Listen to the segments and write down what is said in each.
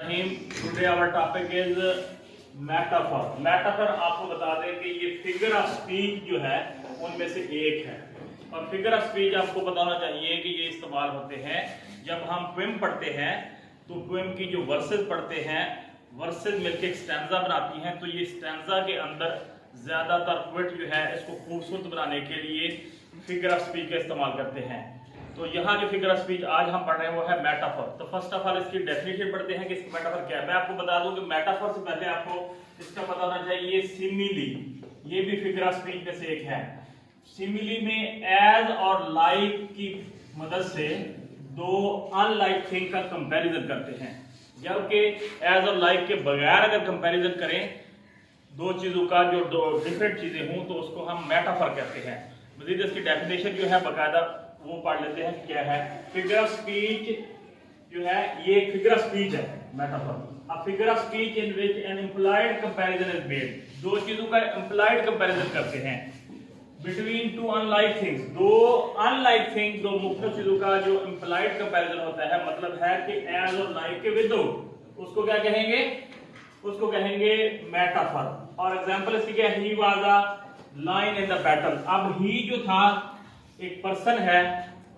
Today our topic is metaphor. Metaphor आपको बता दें कि ये फिगर ऑफ स्पीच जो है उनमें से एक है। और फिगर ऑफ स्पीच आपको पता होना चाहिए कि ये इस्तेमाल होते हैं जब हम पोएम पढ़ते हैं, तो पोएम की जो वर्सेस पढ़ते हैं, वर्सेस मिलकर एक स्टैंजा बनाती हैं, तो ये स्टैंजा के अंदर ज्यादातर पोएट जो है इसको खूबसूरत बनाने के लिए फिगर ऑफ स्पीच का इस्तेमाल करते हैं। तो यहाँ जो फिगर ऑफ स्पीच आज हम पढ़ रहे हैं वो है मेटाफर। तो फर्स्ट ऑफ ऑल इसकी डेफिनेशन पढ़ते हैं कि इसकी मेटाफर क्या है। मैं आपको बता दूं कि मेटाफर से पहले आपको इसका पता होना चाहिए सिमिली, ये भी फिगर ऑफ स्पीच में से एक है। सिमिली में एज और लाइक की मदद से दो अनलाइक थिंग का कंपैरिजन करते हैं, जबकि एज और लाइक के बगैर अगर कंपैरिजन करें दो चीजों का, जो दो डिफरेंट चीजें हों, तो उसको हम मेटाफर कहते हैं। मजीद इसकी डेफिनेशन जो है बाकायदा वो पढ़ लेते हैं कि क्या है। फिगर ऑफ स्पीच जो है ये एक फिगर ऑफ स्पीच है, metaphor. A figure of speech in which N implied comparison is made, दो चीजों का इंप्लाइड कंपैरिजन करते हैं बिटवीन टू अनलाइक थिंग्स, दो अनलाइक थिंग, दो मुख्तलिफ चीजों का जो इंप्लाइड कंपैरिजन होता है, मतलब है कि एज और लाइक के विदाउट, उसको क्या कहेंगे, उसको कहेंगे मेटाफर। और एग्जांपल इसकी क्या है, he was a lion in the battle. अब ही जो था एक पर्सन है,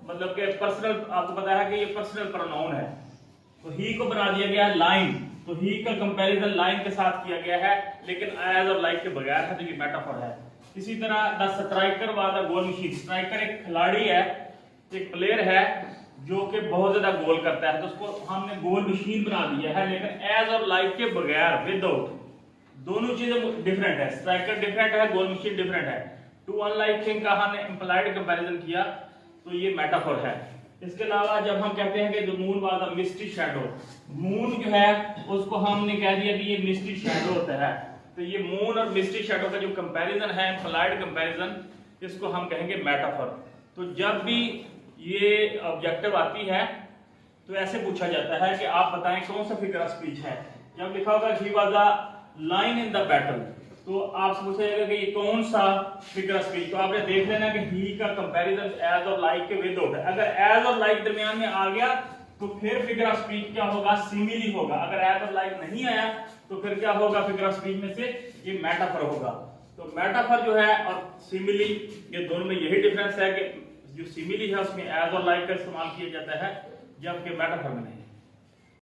मतलब कि पर्सनल, आपको पता है कि ये पर्सनल प्रोनाउन है, तो ही को बना दिया गया है लाइन, तो ही का कंपैरिजन लाइन के साथ किया गया है, लेकिन एज और लाइक के बगैर है, तो ये मेटाफर है। इसी तरह the striker was a goal machine. Striker एक खिलाड़ी है, एक प्लेयर है जो कि बहुत ज्यादा गोल करता है, तो उसको हमने गोल मशीन बना दिया है, लेकिन एज और लाइक के बगैर, विदाउट, दोनों चीजें डिफरेंट है। स्ट्राइकर डिफरेंट है, गोल मशीन डिफरेंट है। टू अनलाइक थिंग का हमने इंप्लाइड कंपैरिजन किया, तो ये मेटाफर है। इसके अलावा जब हम कहते हैं कि the moon was a misty shadow, moon जो है उसको हमने कह दिया कि ये मिस्टी शैडो होता है, तो ये मून और मिस्टी शैडो का जो कंपैरिजन है, इंप्लाइड कंपैरिजन, इसको हम कहेंगे मेटाफर। तो जब भी ये ऑब्जेक्टिव आती है तो ऐसे पूछा जाता है कि आप बताएं कौन सा फिगर ऑफ स्पीच है। जब लिखा होगा he was a lion in the battle, तो आप पूछेगा कि ये कौन सा फिगर ऑफ स्पीच, तो आपने देख लेना कि ही का कंपैरिजन एज और लाइक के विदाउट है। अगर एज और लाइक दरमियान में आ गया तो फिर फिगर ऑफ स्पीच क्या होगा, सिमिली होगा। अगर एज और लाइक नहीं आया तो फिर क्या होगा, फिगर ऑफ स्पीच में से ये मेटाफर होगा। तो मेटाफर जो है और सिमिली, ये दोनों में यही डिफरेंस है कि जो सिमिली है उसमें एज और लाइक का इस्तेमाल किया जाता है, जबकि मेटाफर में नहीं।